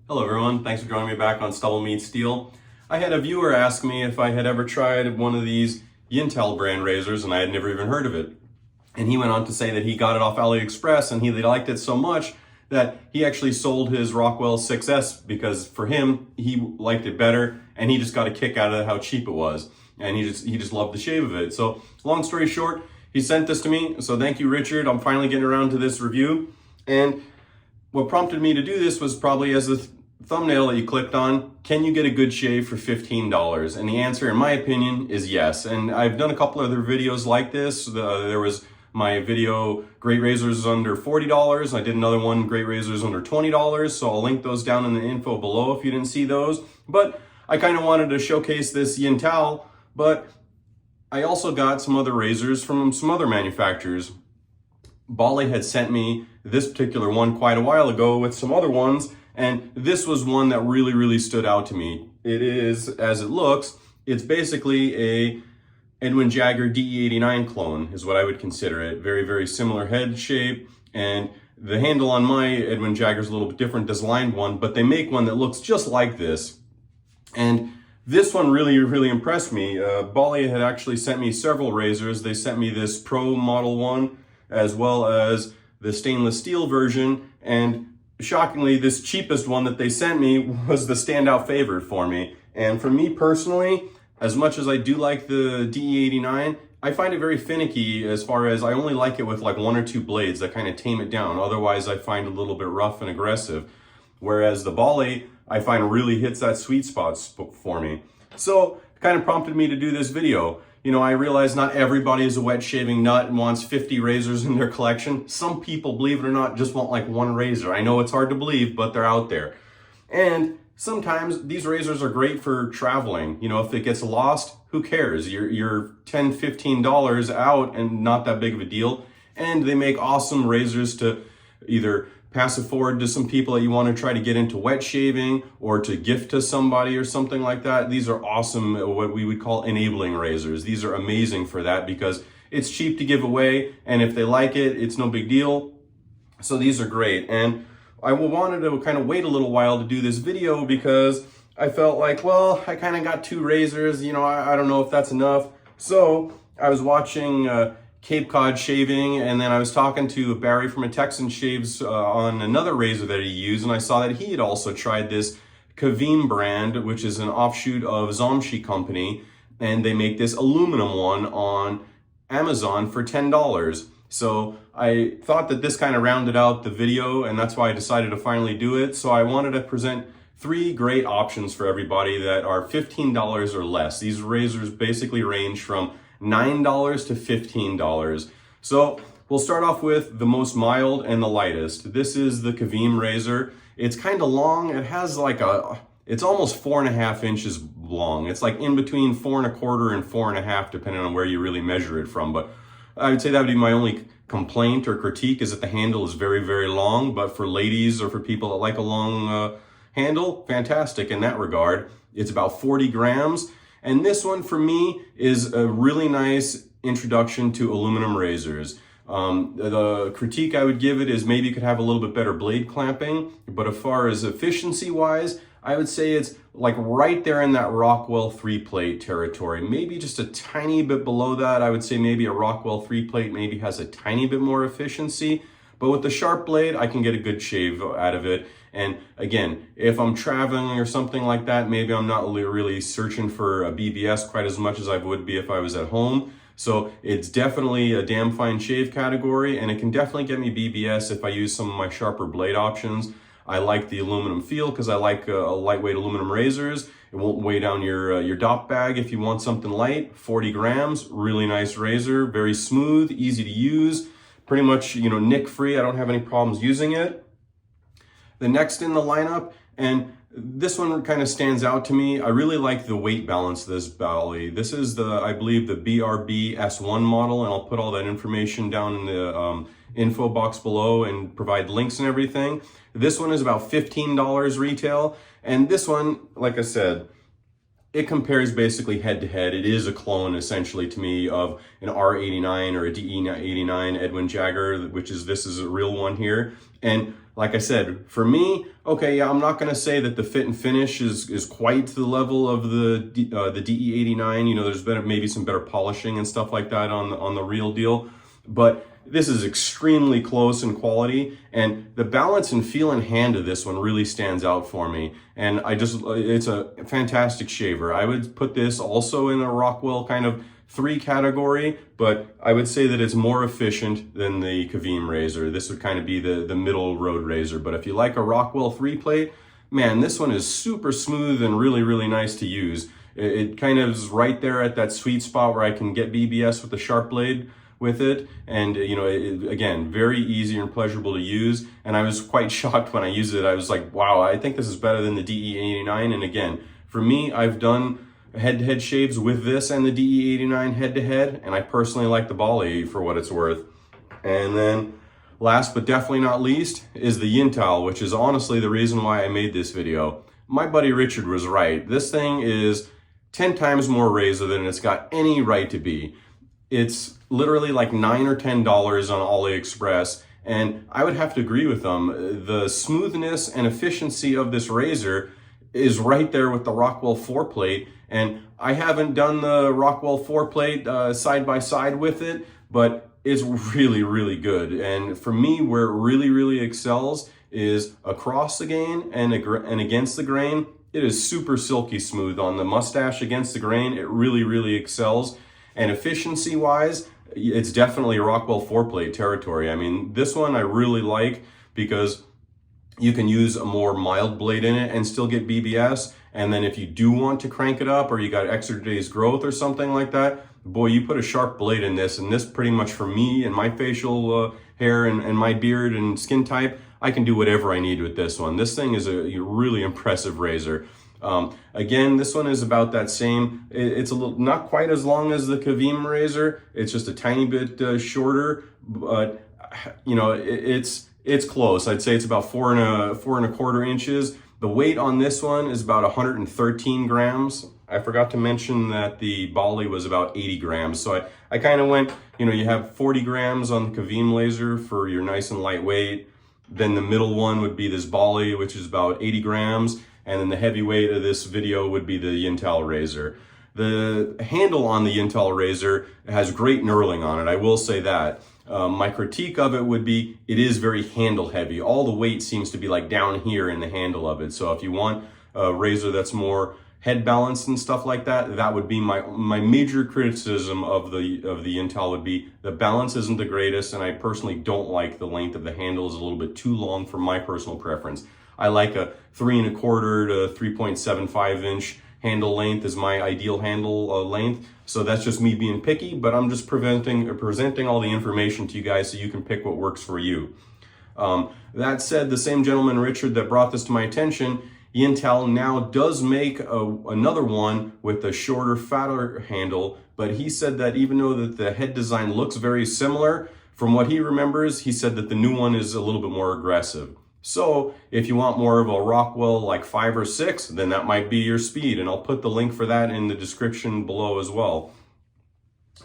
Hello everyone, thanks for joining me back on StubbleMeetsSteel. I had a viewer ask me if I had ever tried one of these Yintal brand razors, and I had never even heard of it. And he went on to say that he got it off AliExpress and he liked it so much that he actually sold his Rockwell 6S because for him, he liked it better and he just got a kick out of how cheap it was. And he just loved the shave of it. So long story short, he sent this to me. So thank you, Richard. I'm finally getting around to this review. And what prompted me to do this was probably as the thumbnail that you clicked on, can you get a good shave for $15? And the answer, in my opinion, is yes. And I've done a couple other videos like this. There was my video, Great Razors under $40. I did another one, Great Razors under $20. So I'll link those down in the info below if you didn't see those. But I kind of wanted to showcase this Yintal, but I also got some other razors from some other manufacturers. Bali had sent me this particular one quite a while ago with some other ones, and this was one that really stood out to me. It is, as it looks, it's basically a Edwin Jagger DE89 clone is what I would consider it. Very similar head shape, and the handle on my Edwin Jagger is a little bit different, this lined one, but they make one that looks just like this. And this one really impressed me. Bali had actually sent me several razors. They sent me this Pro Model 1 as well as the stainless steel version, and shockingly, this cheapest one that they sent me was the standout favorite for me. And for me personally, as much as I do like the DE89, I find it very finicky as far as I only like it with like one or two blades that kind of tame it down. Otherwise, I find it a little bit rough and aggressive. Whereas the Bali, I find really hits that sweet spot for me. So it kind of prompted me to do this video. You know, I realize not everybody is a wet shaving nut and wants 50 razors in their collection. Some people, believe it or not, just want like one razor. I know it's hard to believe, but they're out there. And sometimes these razors are great for traveling. You know, if it gets lost, who cares? You're $10, $15 out and not that big of a deal. And they make awesome razors to either pass it forward to some people that you want to try to get into wet shaving or to gift to somebody or something like that. These are awesome, what we would call enabling razors. These are amazing for that because it's cheap to give away, and if they like it, it's no big deal. So these are great. And I wanted to kind of wait a little while to do this video because I felt like, well, I kind of got two razors, you know, I don't know if that's enough. So I was watching Cape Cod shaving, and then I was talking to Barry from a Texan Shaves on another razor that he used, and I saw that he had also tried this Kavim brand, which is an offshoot of Zomshi company, and they make this aluminum one on Amazon for $10. So I thought that this kind of rounded out the video, and that's why I decided to finally do it. So I wanted to present three great options for everybody that are $15 or less. These razors basically range from $9 to $15. So we'll start off with the most mild and the lightest. This is the Caveem razor. It's kind of long. It has like it's almost 4.5 inches long. It's like in between 4.25 and 4.5, depending on where you really measure it from. But I would say that would be my only complaint or critique, is that the handle is very long. But for ladies or for people that like a long handle, fantastic in that regard. It's about 40 grams. And this one for me is a really nice introduction to aluminum razors. The critique I would give it is maybe you could have a little bit better blade clamping, but as far as efficiency wise, I would say it's like right there in that Rockwell 3-plate territory. Maybe just a tiny bit below that. I would say maybe a Rockwell 3-plate maybe has a tiny bit more efficiency, but with the sharp blade, I can get a good shave out of it. And again, if I'm traveling or something like that, maybe I'm not really searching for a BBS quite as much as I would be if I was at home. So it's definitely a damn fine shave category, and it can definitely get me BBS if I use some of my sharper blade options. I like the aluminum feel because I like lightweight aluminum razors. It won't weigh down your dop bag if you want something light. 40 grams, really nice razor, very smooth, easy to use, pretty much, you know, nick free. I don't have any problems using it. The next in the lineup, and this one kind of stands out to me, I really like the weight balance of this Bali. This is I believe the BRB-S1 model, and I'll put all that information down in the info box below and provide links and everything. This one is about $15 retail, and this one, like I said, it compares basically head to head. It is a clone essentially to me of an R89 or a DE89 Edwin Jagger, this is a real one here. And like I said, for me, okay, yeah, I'm not going to say that the fit and finish is quite to the level of the DE89. You know, there's been maybe some better polishing and stuff like that on the real deal, but this is extremely close in quality, and the balance and feel and hand of this one really stands out for me. And it's a fantastic shaver. I would put this also in a Rockwell kind of 3 category, but I would say that it's more efficient than the Caveem razor. This would kind of be the middle road razor. But if you like a Rockwell 3 plate, man, this one is super smooth and really, really nice to use. It kind of is right there at that sweet spot where I can get BBS with the sharp blade with it, and you know, again, very easy and pleasurable to use. And I was quite shocked when I used it. I was like, wow, I think this is better than the DE89. And again, for me, I've done head-to-head shaves with this and the DE89 head-to-head, and I personally like the Bali for what it's worth. And then last but definitely not least is the Yintal, which is honestly the reason why I made this video. My buddy Richard was right. This thing is 10 times more razor than it's got any right to be. It's literally like $9 or $10 on AliExpress, and I would have to agree with them. The smoothness and efficiency of this razor is right there with the Rockwell 4 plate, and I haven't done the Rockwell 4 plate side by side with it, but it's really, really good. And for me, where it really, really excels is across the grain and against the grain. It is super silky smooth. On the mustache against the grain, it really, really excels. And efficiency wise, it's definitely Rockwell 4 plate territory. I mean, this one I really like because you can use a more mild blade in it and still get BBS. And then if you do want to crank it up, or you got extra days growth or something like that, boy, you put a sharp blade in this, and this pretty much for me and my facial hair and my beard and skin type, I can do whatever I need with this one. This thing is a really impressive razor. Again, this one is about that same, it's a little, not quite as long as the Kavim razor. It's just a tiny bit shorter, but you know, it's close. I'd say it's about 4.25 inches. The weight on this one is about 113 grams. I forgot to mention that the Bali was about 80 grams. So I kind of went, you know, you have 40 grams on the Kavim laser for your nice and lightweight. Then the middle one would be this Bali, which is about 80 grams. And then the heavyweight of this video would be the Yintal razor. The handle on the Yintal razor has great knurling on it, I will say that. My critique of it would be, it is very handle heavy. All the weight seems to be like down here in the handle of it. So if you want a razor that's more head balanced and stuff like that, that would be my major criticism of the Yintal would be the balance isn't the greatest, and I personally don't like the length of the handle is a little bit too long for my personal preference. I like a 3.25 to 3.75 inch handle length is my ideal handle length. So that's just me being picky, but I'm just presenting all the information to you guys so you can pick what works for you. That said, the same gentleman, Richard, that brought this to my attention, Yintal now does make another one with a shorter, fatter handle, but he said that even though that the head design looks very similar, from what he remembers, he said that the new one is a little bit more aggressive. So if you want more of a Rockwell like 5 or 6, then that might be your speed. And I'll put the link for that in the description below as well.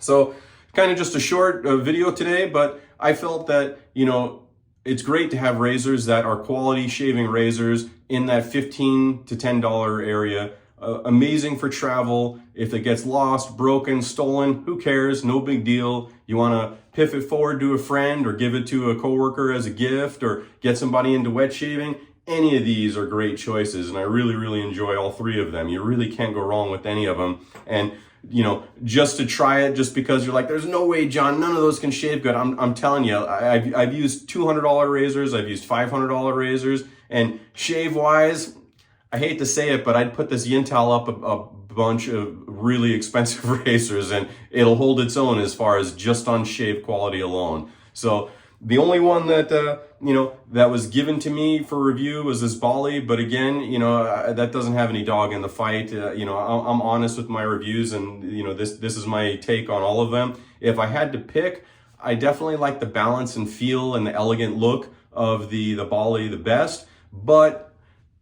So kind of just a short video today, but I felt that, you know, it's great to have razors that are quality shaving razors in that $15 to $10 area. Amazing for travel. If it gets lost, broken, stolen, who cares? No big deal. You want to piff it forward to a friend or give it to a coworker as a gift or get somebody into wet shaving. Any of these are great choices, and I really, really enjoy all 3 of them. You really can't go wrong with any of them. And you know, just to try it, just because you're like, there's no way, John, none of those can shave good. I'm telling you, I've used $200 razors, I've used $500 razors, and shave wise, I hate to say it, but I'd put this Yintal up a bunch of really expensive razors, and it'll hold its own as far as just on shave quality alone. So the only one that, you know, that was given to me for review was this Bali, but again, you know, that doesn't have any dog in the fight. You know, I'm honest with my reviews, and, you know, this is my take on all of them. If I had to pick, I definitely like the balance and feel and the elegant look of the Bali the best, but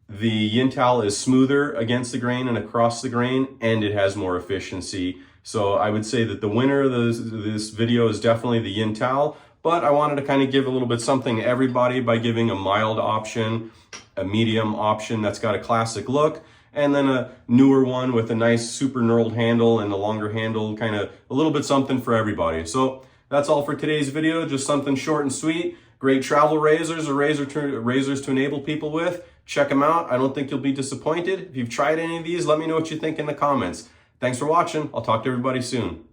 The Yintal is smoother against the grain and across the grain, and it has more efficiency. So I would say that the winner of this video is definitely the Yintal, but I wanted to kind of give a little bit something to everybody by giving a mild option, a medium option that's got a classic look, and then a newer one with a nice super knurled handle and a longer handle, kind of a little bit something for everybody. So that's all for today's video, just something short and sweet. Great travel razors or razors to enable people with. Check them out. I don't think you'll be disappointed. If you've tried any of these, let me know what you think in the comments. Thanks for watching. I'll talk to everybody soon.